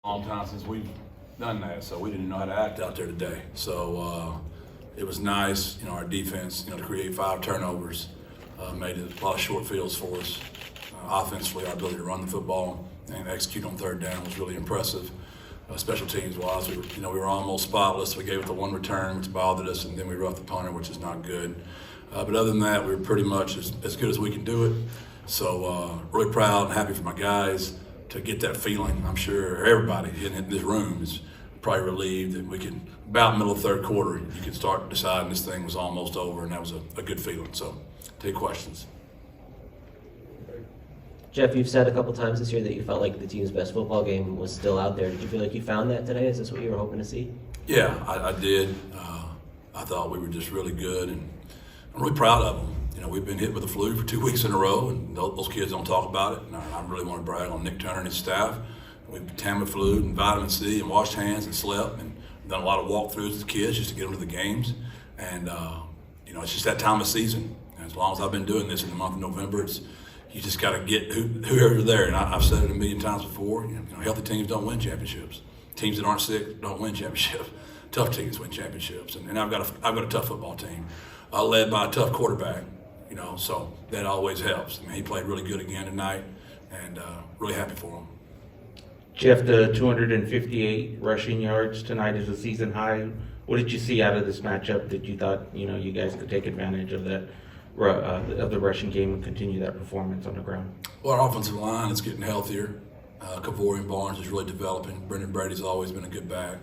long time since we've done that, so we didn't know how to act out there today. So it was nice, our defense, to create 5 turnovers, made it a lot of short fields for us. Offensively, our ability to run the football and execute on third down was really impressive. Special teams wise, we were almost spotless. We gave it the 1 return, which bothered us, and then we roughed the punter, which is not good. But other than that, we were pretty much as good as we can do it. So really proud and happy for my guys to get that feeling. I'm sure everybody in this room is probably relieved that we can, about middle of third quarter, you could start deciding this thing was almost over, and that was a good feeling. So take questions. Jeff, you've said a couple times this year that you felt like the team's best football game was still out there. Did you feel like you found that today? Is this what you were hoping to see? Yeah, I did. I thought we were just really good, and I'm really proud of them. We've been hit with the flu for 2 weeks in a row, and those kids don't talk about it. And I really want to brag on Nick Turner and his staff. We've Tamiflu and vitamin C and washed hands and slept and done a lot of walkthroughs with the kids just to get them to the games. And, it's just that time of season. And as long as I've been doing this in the month of November, you just got to get whoever's there. And I've said it a million times before, healthy teams don't win championships. Teams that aren't sick don't win championships. Tough teams win championships. And I've got a tough football team led by a tough quarterback. So that always helps. He played really good again tonight, and really happy for him. Jeff, the 258 rushing yards tonight is a season high. What did you see out of this matchup that you thought, you guys could take advantage of that, of the rushing game and continue that performance on the ground? Well, our offensive line is getting healthier. Kavorian Barnes is really developing. Brendan Brady's always been a good back.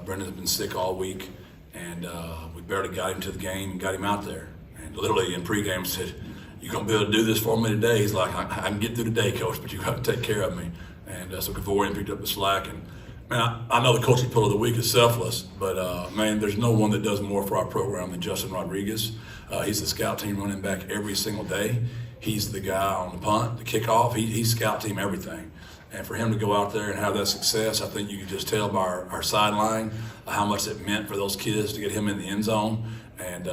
Brendan's been sick all week, and we barely got him to the game and got him out there. And literally in pregame said, "You're going to be able to do this for me today?" He's like, I can get through the day, coach, but you got to take care of me. And so Kavorian picked up the slack. And man, I know the coaching pull of the week is selfless, but man, there's no one that does more for our program than Justin Rodriguez. He's the scout team running back every single day. He's the guy on the punt, the kickoff. He's scout team everything. And for him to go out there and have that success, I think you can just tell by our sideline how much it meant for those kids to get him in the end zone. And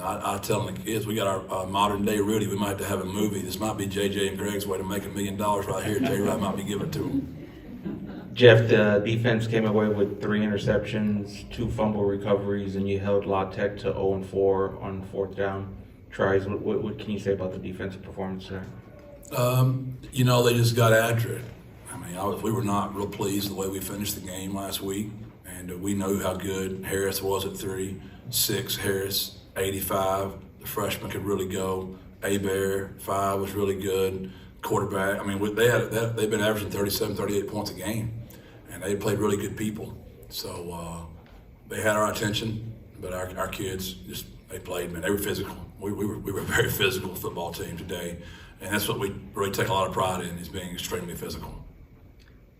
I tell the kids, we got our modern day Rudy. We might have to have a movie. This might be JJ and Greg's way to make $1 million right here. Jay Wright might be giving it to him. Jeff, the defense came away with 3 interceptions, 2 fumble recoveries, and you held La Tech to 0-4 on 4th down tries. What can you say about the defensive performance there? They just got after it. We were not real pleased with the way we finished the game last week, and we know how good Harris was at 3, 6 Harris, 85. The freshman could really go. Bear 5 was really good. Quarterback. They've been averaging 37, 38 points a game, and they played really good people. So they had our attention, but our kids they played. Man, they were physical. We were a very physical football team today, and that's what we really take a lot of pride in, is being extremely physical.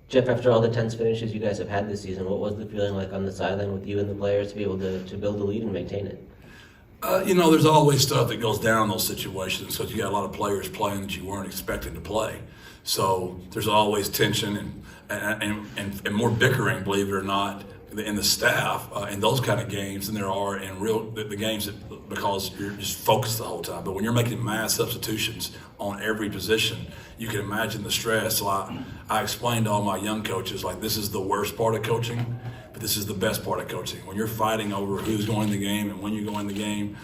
Jeff, after all the tense finishes you guys have had this season, what was the feeling like on the sideline with you and the players to be able to build a lead and maintain it? There's always stuff that goes down in those situations because you got a lot of players playing that you weren't expecting to play. So there's always tension and more bickering, believe it or not, in the staff in those kind of games than there are in the games because you're just focused the whole time. But when you're making mass substitutions on every position, you can imagine the stress. So I explained to all my young coaches, this is the worst part of coaching, but this is the best part of coaching. When you're fighting over who's going in the game and when you go in the game,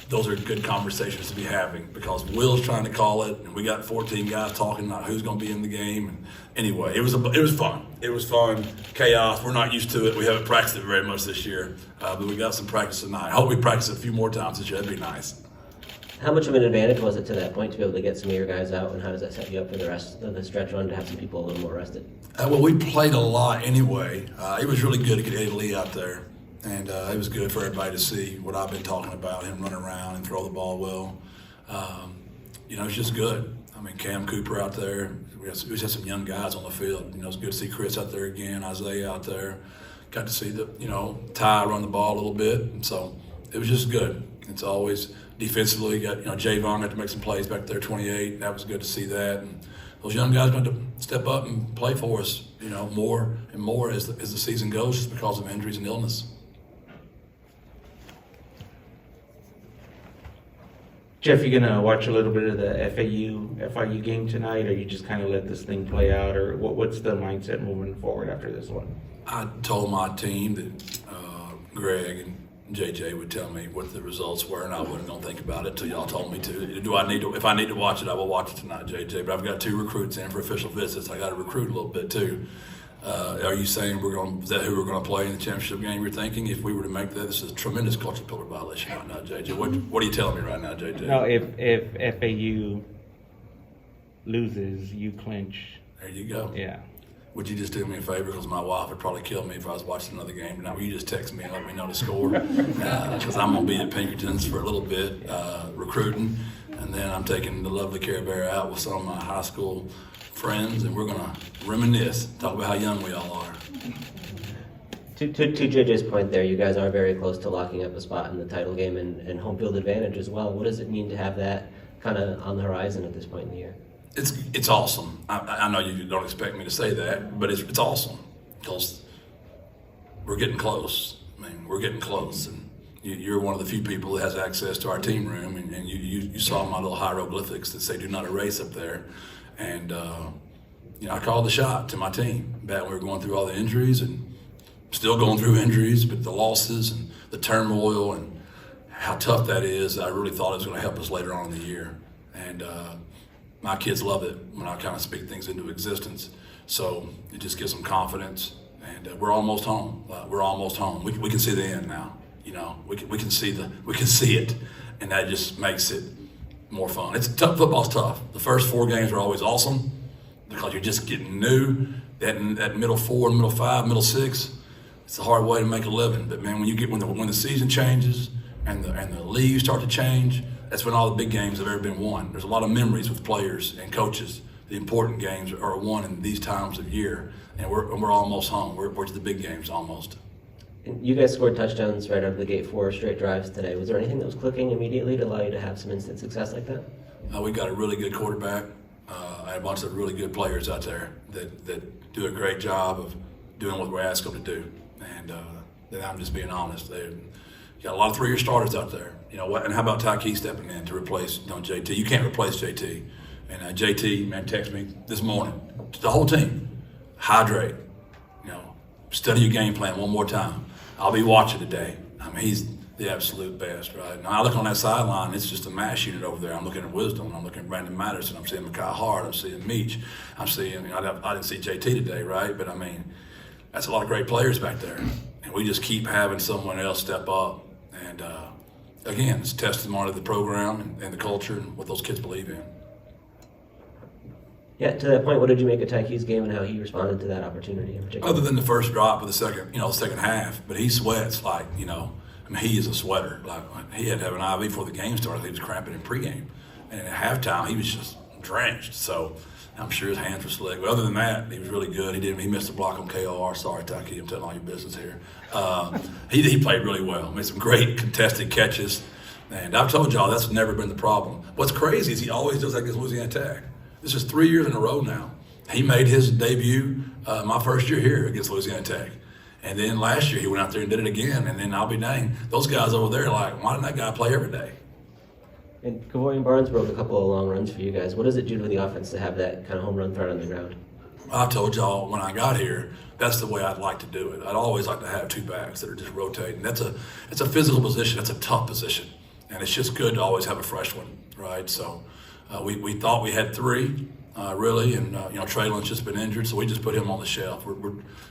those are good conversations to be having because Will's trying to call it, and we got 14 guys talking about who's going to be in the game. And anyway, it was fun. It was fun. Chaos. We're not used to it. We haven't practiced it very much this year, but we got some practice tonight. I hope we practice it a few more times this year. That'd be nice. How much of an advantage was it to that point to be able to get some of your guys out, and how does that set you up for the rest of the stretch run to have some people a little more rested? Well, we played a lot anyway. It was really good to get Eddie Lee out there. And it was good for everybody to see what I've been talking about, him running around and throw the ball well. It's just good. Cam Cooper out there. We just had some young guys on the field. It's good to see Chris out there again, Isaiah out there. Got to see Ty run the ball a little bit. And so it was just good. It's always defensively. Got, Javon got to make some plays back there, 28. That was good to see that. And those young guys got to step up and play for us, more and more as the season goes just because of injuries and illness. Jeff, you gonna watch a little bit of the FIU game tonight, or you just kind of let this thing play out, or what's the mindset moving forward after this one? I told my team that Greg and JJ would tell me what the results were, and I wasn't going to think about it until y'all told me to. If I need to watch it, I will watch it tonight, JJ. But I've got 2 recruits in for official visits. I got to recruit a little bit too. Are you saying is that who we're going to play in the championship game? You're thinking if we were to make that, this is a tremendous culture pillar violation right now, JJ. What are you telling me right now, JJ? No, if FAU loses, you clinch. There you go. Yeah. Would you just do me a favor, because my wife would probably kill me if I was watching another game tonight? Will you just text me and let me know the score? Because I'm going to be at Pinkerton's for a little bit recruiting, and then I'm taking the lovely Care Bear out with some of my high school friends, and we're going to reminisce, talk about how young we all are. To JJ's point there, you guys are very close to locking up a spot in the title game and home field advantage as well. What does it mean to have that kind of on the horizon at this point in the year? It's awesome. I know you don't expect me to say that, but it's awesome because we're getting close. I mean, we're getting close, and you're one of the few people that has access to our team room, and you saw my little hieroglyphics that say "Do not erase" up there, and I called the shot to my team back when we were going through all the injuries and still going through injuries, but the losses and the turmoil and how tough that is. I really thought it was going to help us later on in the year, and my kids love it when I kind of speak things into existence. So it just gives them confidence, and we're almost home. We're almost home. We can see the end now. We can see it, and that just makes it more fun. It's tough. Football's tough. The first 4 games are always awesome because you're just getting new. That middle 4, middle 5, middle 6, it's a hard way to make a living. But man, when the season changes and the leaves start to change, that's when all the big games have ever been won. There's a lot of memories with players and coaches. The important games are won in these times of year, and we're almost home. We're to the big games almost. And you guys scored touchdowns right out of the gate, 4 straight drives today. Was there anything that was clicking immediately to allow you to have some instant success like that? We got a really good quarterback. I had a bunch of really good players out there that do a great job of doing what we're asking them to do. And I'm just being honest. They got a lot of 3-year starters out there. And how about Ty Key stepping in to replace JT? You can't replace JT. And JT, man, texted me this morning. The whole team, hydrate. Study your game plan one more time. I'll be watching today. I mean, he's the absolute best, right? Now, I look on that sideline, it's just a mass unit over there. I'm looking at Wisdom, I'm looking at Brandon Matterson, I'm seeing Mekhi Hart, I'm seeing Meach, I'm seeing, I didn't see JT today, right? But I mean, that's a lot of great players back there. And we just keep having someone else step up. And again, it's testimony of the program and the culture and what those kids believe in. Yeah, to that point, what did you make of Tyke's game and how he responded to that opportunity in particular? Other than the first drop of the second half, but he sweats like, he is a sweater. Like he had to have an IV before the game started. He was cramping in pregame. And at halftime, he was just drenched. So I'm sure his hands were slick. But other than that, he was really good. He missed a block on KOR. Sorry, Tyke, I'm telling all your business here. He played really well. Made some great contested catches. And I've told y'all that's never been the problem. What's crazy is he always does that against Louisiana Tech. This is 3 years in a row now. He made his debut my first year here against Louisiana Tech. And then last year he went out there and did it again. And then I'll be dang, those guys over there are like, why didn't that guy play every day? And Kavorian Barnes broke a couple of long runs for you guys. What does it do to the offense to have that kind of home run threat on the ground? I told y'all when I got here, that's the way I'd like to do it. I'd always like to have 2 backs that are just rotating. It's a physical position. It's a tough position. And it's just good to always have a fresh one, right? So we thought we had 3, really, and Traylor's just been injured, so we just put him on the shelf.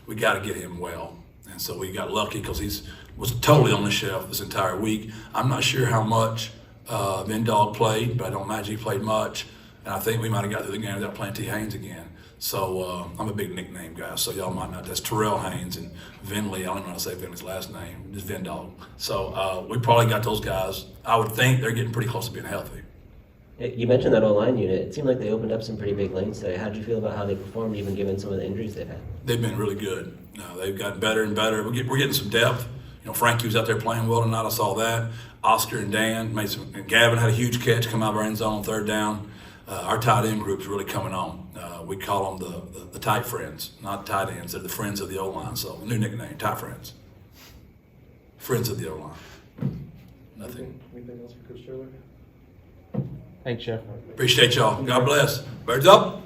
We got to get him well. And so we got lucky because was totally on the shelf this entire week. I'm not sure how much Vendog played, but I don't imagine he played much. And I think we might have got through the game without playing T. Haynes again. So I'm a big nickname guy, so y'all might not. That's Terrell Haynes and Vinley. I don't even know how to say Vinley's last name, just Vendog. So we probably got those guys. I would think they're getting pretty close to being healthy. You mentioned that O-line unit. It seemed like they opened up some pretty big lanes today. How did you feel about how they performed, even given some of the injuries they've had? They've been really good. They've gotten better and better. We're getting some depth. Frankie was out there playing well tonight. I saw that. Oscar and Dan and Gavin had a huge catch come out of our end zone on 3rd down. Our tight end group's really coming on. We call them the tight friends, not tight ends. They're the friends of the O-line. So new nickname, tight friends. Friends of the O-line. Nothing. Anything else for Coach Traylor? Thanks, Jeff. Appreciate y'all. God bless. Birds up.